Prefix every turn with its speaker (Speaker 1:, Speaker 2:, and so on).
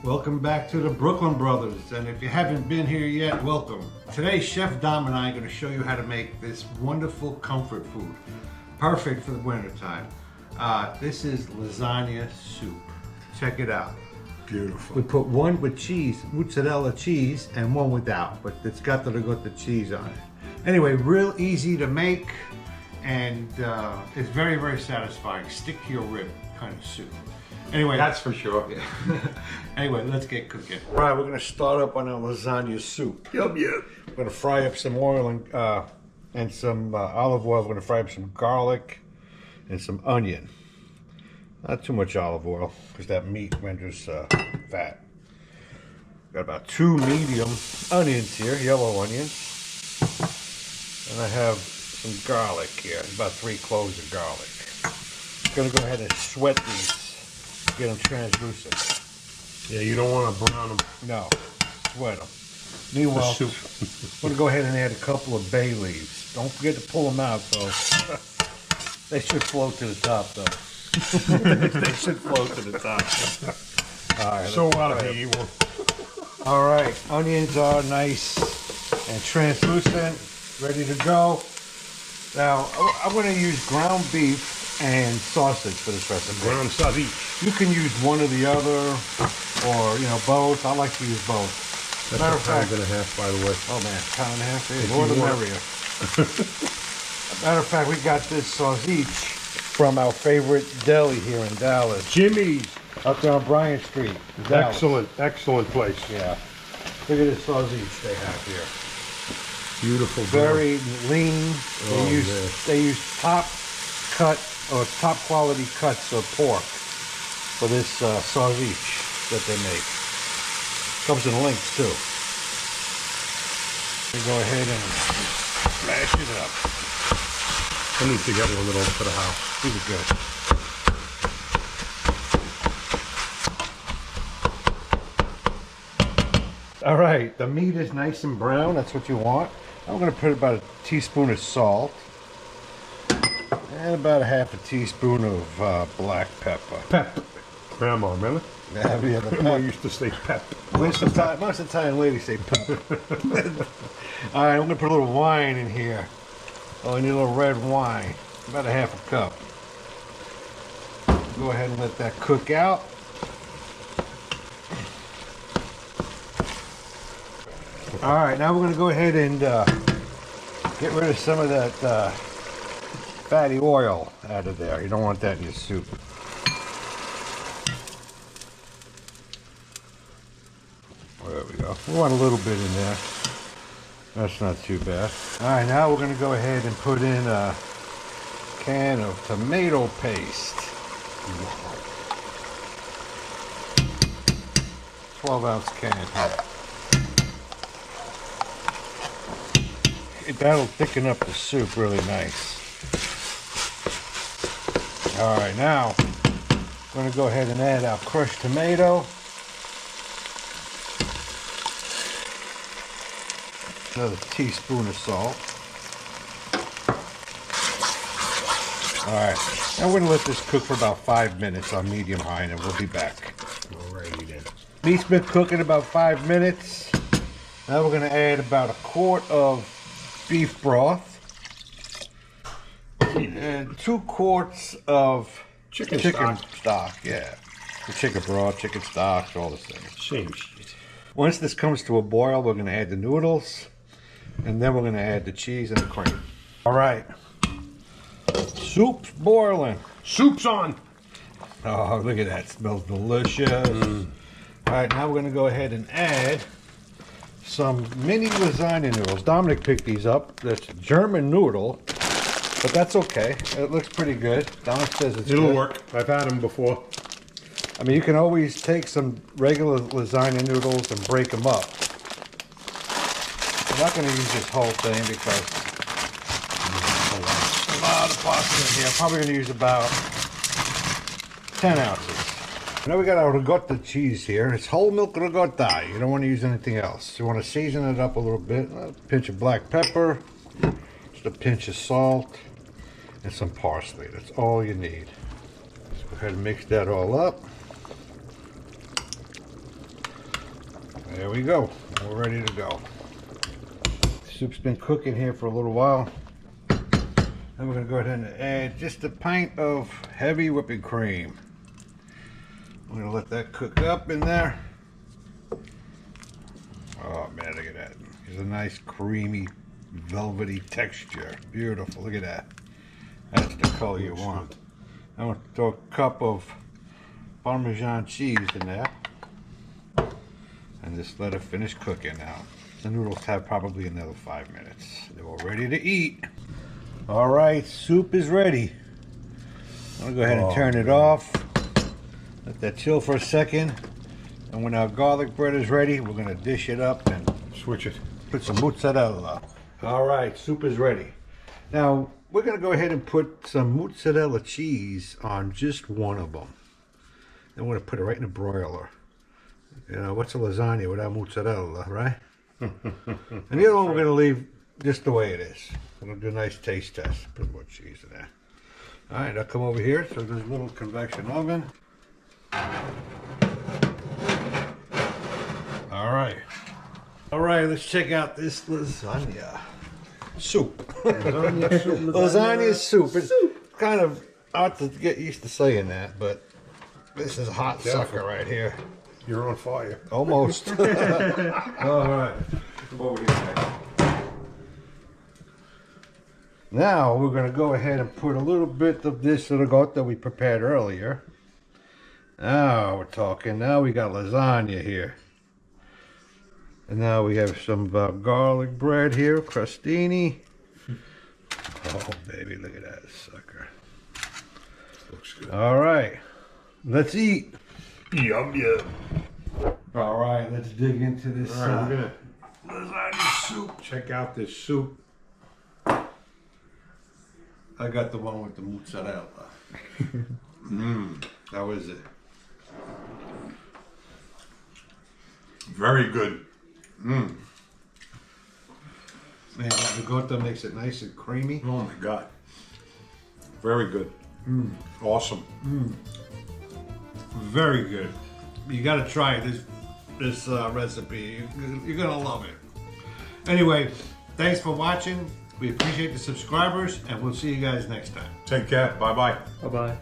Speaker 1: Welcome back to the Brooklyn Brothers, and if you haven't been here yet, welcome. Today, Chef Dom and I are going to show you how to make this wonderful comfort food, perfect for the wintertime. This is lasagna soup. Check it out.
Speaker 2: Beautiful.
Speaker 1: We put one with cheese, mozzarella cheese, and one without, but it's got the cheese on it. Anyway, real easy to make, and it's very, very satisfying. Stick to your rib kind of soup. Anyway,
Speaker 2: That's for sure.
Speaker 1: yeah. Anyway, let's get cooking. All right, we're gonna start up on our lasagna soup.
Speaker 2: Yum, yum.
Speaker 1: We're gonna fry up some oil and some olive oil. We're gonna fry up some garlic and some onion. Not too much olive oil because that meat renders fat. Got about 2 medium onions here, yellow onions. And I have some garlic here, about 3 cloves of garlic. Gonna go ahead and sweat these. Get them translucent.
Speaker 2: Yeah, you don't want to brown them.
Speaker 1: No, sweat them. Meanwhile, we're going to go ahead and add a couple of bay leaves. Don't forget to pull them out, though. They should float to the top, though. They should float to the top. All right,
Speaker 2: So out of evil.
Speaker 1: all right, onions are nice and translucent, ready to go. Now, I'm going to use ground beef and sausage for this recipe.
Speaker 2: Ground sausage.
Speaker 1: You can use one or the other, or both. I like to use both.
Speaker 2: That's
Speaker 1: Matter
Speaker 2: a
Speaker 1: of fact,
Speaker 2: pound and a half, by the way.
Speaker 1: oh man, pound and a half.
Speaker 2: If
Speaker 1: More the
Speaker 2: you want.
Speaker 1: merrier. Matter of fact, we got this sausage from our favorite deli here in Dallas,
Speaker 2: Jimmy's.
Speaker 1: up there on Bryant Street. Dallas.
Speaker 2: Excellent, excellent place.
Speaker 1: Yeah. Look at this sausage they have here.
Speaker 2: Beautiful.
Speaker 1: Very lean.
Speaker 2: Oh,
Speaker 1: They use top cut or top quality cuts of pork for this sausage that they make. Comes in links too. We go ahead and smash it up.
Speaker 2: Put these together a little for the house.
Speaker 1: These are good. All right, the meat is nice and brown. That's what you want. I'm going to put about a teaspoon of salt and about a half a teaspoon of black pepper.
Speaker 2: Pep. Grandma, remember?
Speaker 1: Yeah, the
Speaker 2: Grandma
Speaker 1: pep.
Speaker 2: used to say pep.
Speaker 1: Most of the time, ladies say pepper. All right, I'm going to put a little wine in here. Oh, I need a little red wine. About a half a cup. Go ahead and let that cook out. All right, now we're going to go ahead and get rid of some of that fatty oil out of there. You don't want that in your soup. There we go. We want a little bit in there. That's not too bad. All right, now we're going to go ahead and put in a can of tomato paste. 12-ounce can. That'll thicken up the soup really nice. All right, now I'm going to go ahead and add our crushed tomato. Another teaspoon of salt. All right, now we're going to let this cook for about 5 minutes on medium high, and then we'll be back.
Speaker 2: Alrighty then.
Speaker 1: Meat's been cooking about 5 minutes. Now we're going to add about a quart of beef broth and 2 quarts of
Speaker 2: Chicken
Speaker 1: stock. Yeah, the chicken broth, chicken stock, all the same.
Speaker 2: Same shit.
Speaker 1: Once this comes to a boil, we're going to add the noodles, and then we're going to add the cheese and the cream. All right, soup's boiling.
Speaker 2: Soup's on.
Speaker 1: Oh, look at that! It smells delicious. All right, now we're going to go ahead and add some mini lasagna noodles. Dominic picked these up. That's German noodle, but that's okay. It looks pretty good. Dominic says it's
Speaker 2: It'll
Speaker 1: good.
Speaker 2: work. I've had them before.
Speaker 1: I mean, you can always take some regular lasagna noodles and break them up. I'm not going to use this whole thing because there's a lot of pasta in here. I'm probably going to use about 10 ounces. Now we got our ricotta cheese here. It's whole milk ricotta. You don't want to use anything else. You want to season it up a little bit. A pinch of black pepper, just a pinch of salt, and some parsley. That's all you need. Go ahead and mix that all up. There we go. We're ready to go. Soup's been cooking here for a little while. Then we're going to go ahead and add just a pint of heavy whipping cream. We're going to let that cook up in there. Oh man, look at that. It's a nice creamy, velvety texture. Beautiful. Look at that. That's the color you want. I'm going to throw a cup of Parmesan cheese in there. And just let it finish cooking now. The noodles have probably another 5 minutes. They're all ready to eat. All right, soup is ready. I'm going to go ahead and turn it off. Let that chill for a second. And when our garlic bread is ready, we're going to dish it up and
Speaker 2: Switch it.
Speaker 1: put some mozzarella. All right, soup is ready. Now, we're going to go ahead and put some mozzarella cheese on just one of them. Then we're going to put it right in the broiler. You know, what's a lasagna without mozzarella, right? And the other one we're going to leave just the way it is. We're going to do a nice taste test. Put more cheese in there. All right, I'll come over here. So there's a little convection oven. All right, let's check out this lasagna soup. Lasagna soup. It's kind of hard to get used to saying that, but this is a hot sucker right here.
Speaker 2: You're on fire.
Speaker 1: Almost. All right. Come over here. Now we're going to go ahead and put a little bit of this ricotta that we prepared earlier. Now we're talking. Now we got lasagna here. And now we have some garlic bread here, crostini. Oh, baby, look at that sucker.
Speaker 2: Looks good.
Speaker 1: All right, let's eat.
Speaker 2: Yum, yum.
Speaker 1: All right, let's dig into this
Speaker 2: All right, we're gonna
Speaker 1: lasagna soup.
Speaker 2: check out this soup.
Speaker 1: I got the one with the mozzarella. How is it?
Speaker 2: Very good.
Speaker 1: Man, that ricotta makes it nice and creamy.
Speaker 2: Oh my God. Very good. Awesome.
Speaker 1: Very good. You got to try this recipe. You're gonna love it. Anyway, thanks for watching. We appreciate the subscribers, and we'll see you guys next time.
Speaker 2: Take care. Bye-bye.
Speaker 3: Bye-bye.